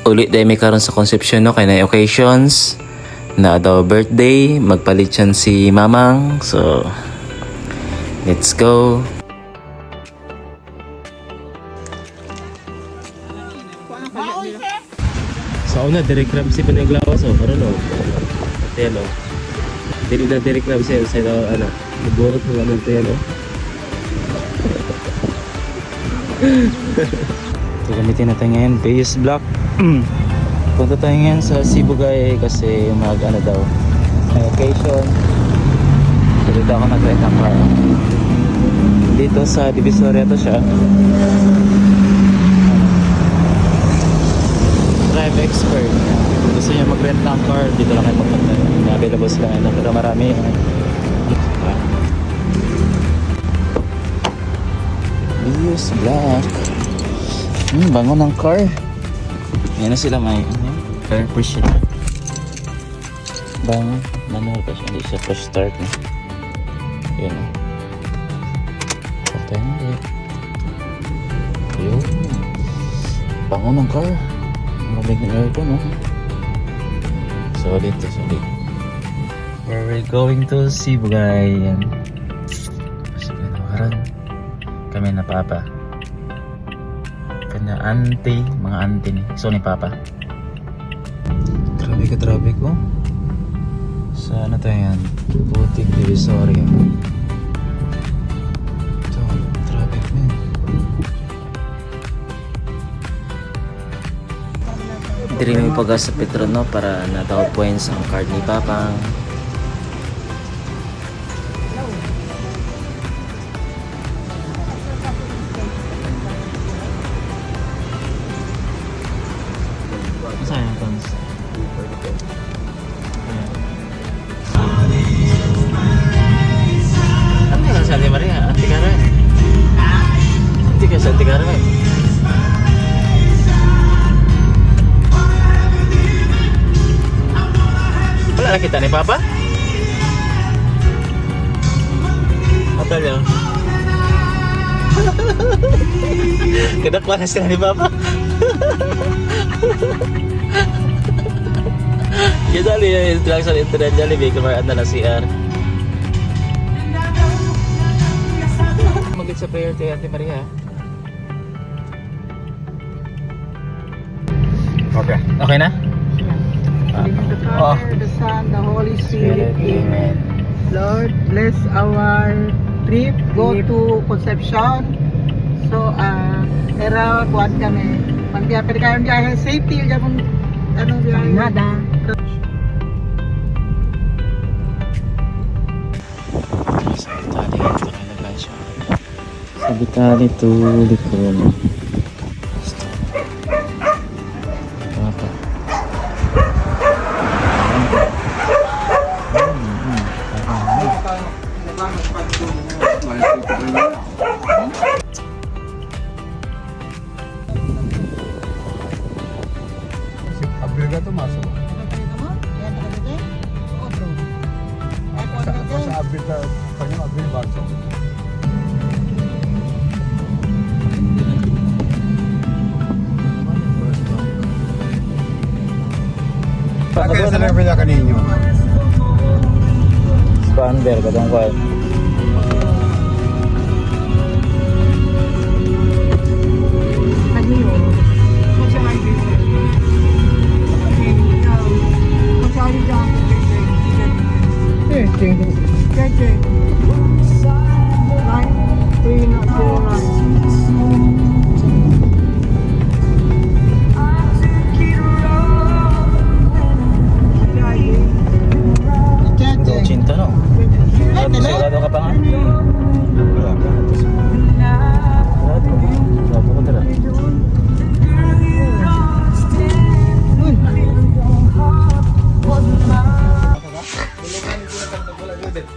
Uli day may karon sa conception no kay na occasions na daw birthday, magpalit siya si Mamang. So let's go. So una direct crab si panaglawas oh, karon oh. Hotel oh. Direct crab si sa ano, nagburot ng ano hotel oh. So gamitin natin ngayon base block. Punta tayo ngayon sa Sibugay kasi mag ano daw may occasion. So dito ako nag-rent ang car. Dito sa Divisoria to siya. Drive expert. Gusto niya mag-rent ng car, dito lang kayo magpunta. Available sila ngayon pero marami. Bios Black. Bango ng car. Yan na sila may air pressure. Bango. Manual pa siya. Hindi siya push start na. Yan o. Patay na rin. Yun. Bango ng car. Malamig ng aircon o. Solid to solid. Where we're going to Sibugay. Yan. Kasi pinakaran. Kami na papa. Kanya auntie, mga auntie ni. So ni papa. Grabe ka traffic ko. Sa ano tayo yan? Butik Divisoria. Ito, traffic man. Diri may pag-asa sa Petrono para na-down points ang card ni Papang. Sayang tons. Ante ka sa Ate Maria, Ante Cara. Ante ka sa Ante Cara. Wala na kita ni Papa? Hotel yan. Kadakwa na sila ni Papa. Kita lihat bilang soal internet Jollibee kemarin adalah CR. Magit sa prayer kay Ate Maria. Okay. Okay na? The Father, the Son, the Holy Spirit. Amen. Lord, bless our trip. Go to Concepcion. So, era kuat kami. Pagbiyahe kayo biyahe safety japon ano biyahe. Nada. Sabitali to likod. Apa? Abril ka masuk. Sa Abril ka, kanya Abril masuk. Kaya sa level niya kaninyo. Expander kadang kuat. Cinta no. Sigurado ka pa nga? Wala ka. Sigurado ko tara.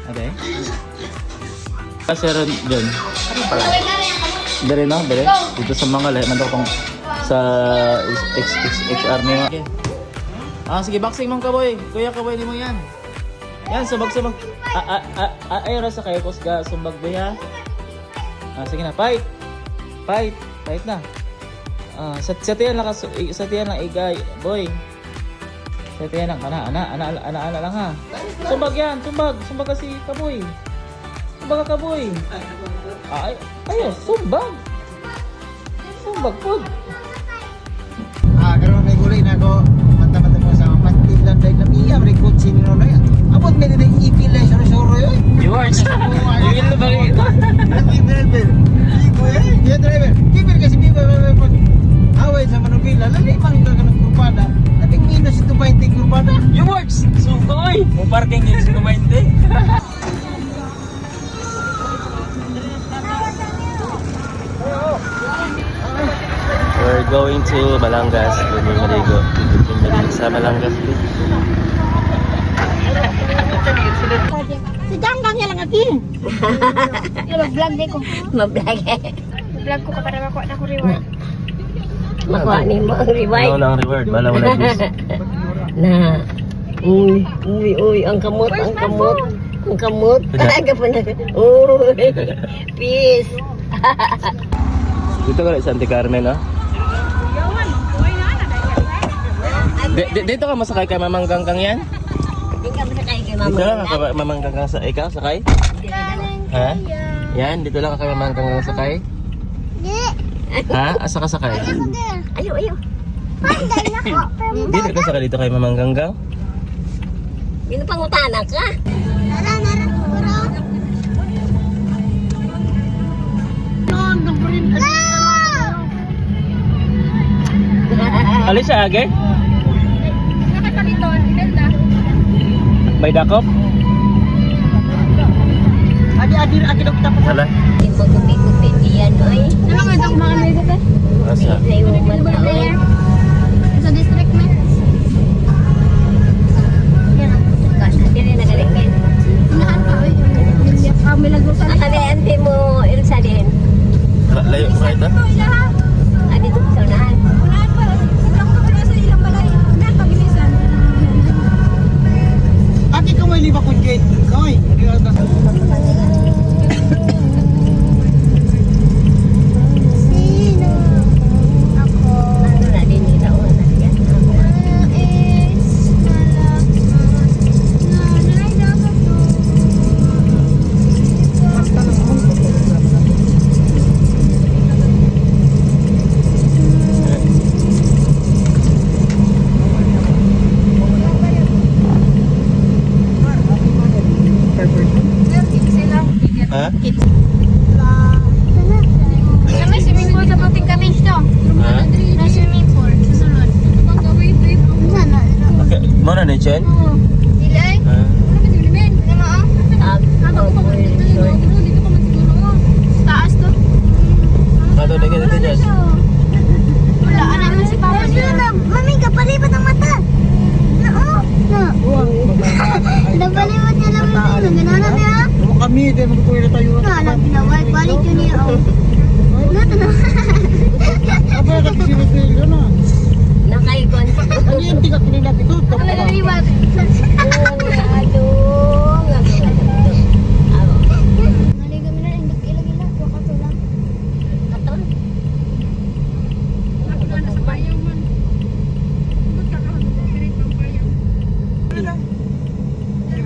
Okay. Kasi ron dyan. Dari no? Dari? Dito sa mga lahat man daw kung sa XR mo yung... sige, boxing mong kaboy. Kuya kaboy ni mo yan. Yan, subag-subag. Ay, rasa kayo kusga. Sumbag ba ya? Sige na, fight. Fight na. Sa tiyan lang sa tiyan lang igay, boy. Sa tiyan lang ana lang ha. Sumbag yan, sumbag kasi kaboy. Sumbag ka kaboy. Ayo, sumbag. Sumbag pod. Karon may gulay na ko mata-mata mo sa patilan dahil namiyam record sino na yan. Abot may na ipil ay soro yoy. George. Yung ba ito? Dia driver. Kibir kasi biba pag away sa Manubila, lali mang ka ng kurpada. Dating minus ito 20 kurpada. George. Sukoy. Mo parking yung sinumainte. We're going to Balangas. Doon yung maligo. Yung maligo sa Balangas Beach. Si Ganggang yan lang atin. Mag-vlog din ko. Mablog. Vlog ko para makuha na ko reward. Makuha ni mo ang reward. Ano ang reward? Bala mo na juice. Na. Uy, ang kamot. Ang kamot. Aga pa na. Uy. Peace. Dito ka sa Santa Carmen, no? Dito ka masakay kay Mamang Ganggang yan? Hindi ka masakay kay Dito mama. lang ka Mamang Ganggang sa ikaw sakay? Ha? Yan, dito lang ka kay Mamang Ganggang sakay? Ha? Asa ka sakay? Ayo. Dito ka sakay dito kay Mamang Ganggang? Yun ang pangutana ka. Alis siya age? Nakakaliton, ganda. May dakop? Adi daw kita pa. Wala. Hindi mo kupi-kupi diyan, oy. Ano nga ito mga may dito? Asa? Sa iyo mata, oy. Sa district na. Yan ang putukas. Dili na galing. Unahan pa, oy. May lagusan. Akala ante mo Ilsa din. Layo mo ito? Adi to sa unahan. Unahan pa. Ilang ko na sa ilang balay. Unahan pa, bilisan. Ati ka may liba kun gate. Koy. Sino? Ako. Ano na din nila unahan yan. Is malak na nanay dapat to. Ha? Na may swimming pool sa Puting Cottage to. Ha? Na swimming pool. Susunod. Sana. Okay. Mo na ni Chen? Oo. Dilay? Ha? Ano mo ah? Taas to. Ato na ka dito dyan. Wala ka naman si Papa niya. Mami, kapalipat ang mata. Oo. Napalipat niya lang yung ganana niya. Kami din magkuha na tayo. Naway, balik yun niya. Nato na. Apa ka sino na? Nakaikon. Ang hindi ka kinila dito. Wala na liwat. Maligo mo na, hindi ilag-ilag. Waka to lang. Katon. Ako na sa bayaw man. Ba't ka kahagod ng bayaw?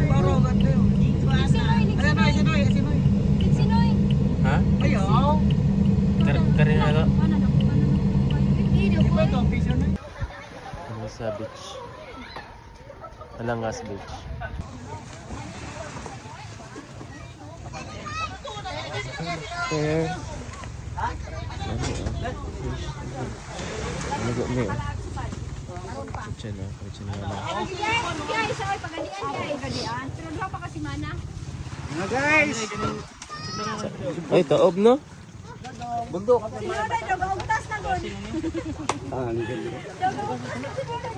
Baro ganda yun. Sinoy. Sinoy. Ha? Ayaw. Karin na lang. Ano na? Iba to, piso na. Ano sa beach? Balangas Beach. There. Ano ba mo? Kitchen na, kitchen na. Guys, ay pagadian guys. Pagadian. Pero duha pa kasi mana. Mga guys. Ay, taob no?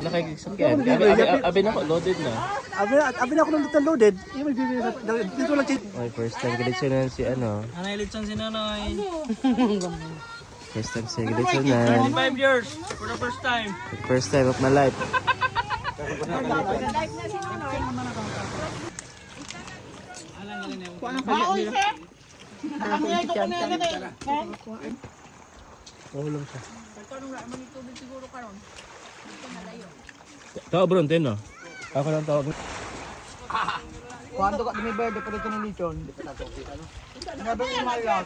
Nakikisakyan. Abi na ko, loaded na. Abi na ako ng little loaded. Yung may bibili dito lang check. Okay, first time gileksyonan si ano. Anay lechon si Nonoy. First time si gileksyonan. 5 years for the first time. First time of my life. Baoy, sir. Ang ko na ito. Mahulong siya. Tao bronte no? Ako lang tawag. Kuando ka dumi verde pwede ka ni lechon. Nabi yung malat.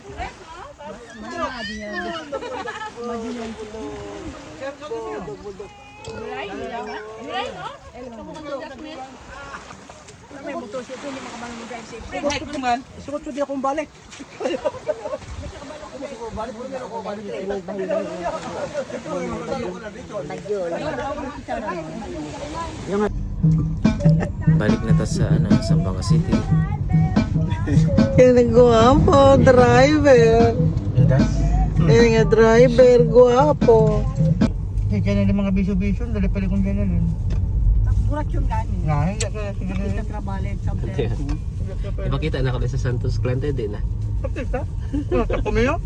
Sukot ko di akong balik. Balik na ta sa ano, Sambanga City. Yan ang guwapo, driver. Yan nga driver, guwapo. Eh, kaya na mga bisyo-bisyo, dali pala kong gano'n. Burat yung gani. Nga, hindi ka siguro. Hindi ka trabalit sa Ipakita na kami sa Santos Clante din ah. Tapos, ha? Tapos mo yun?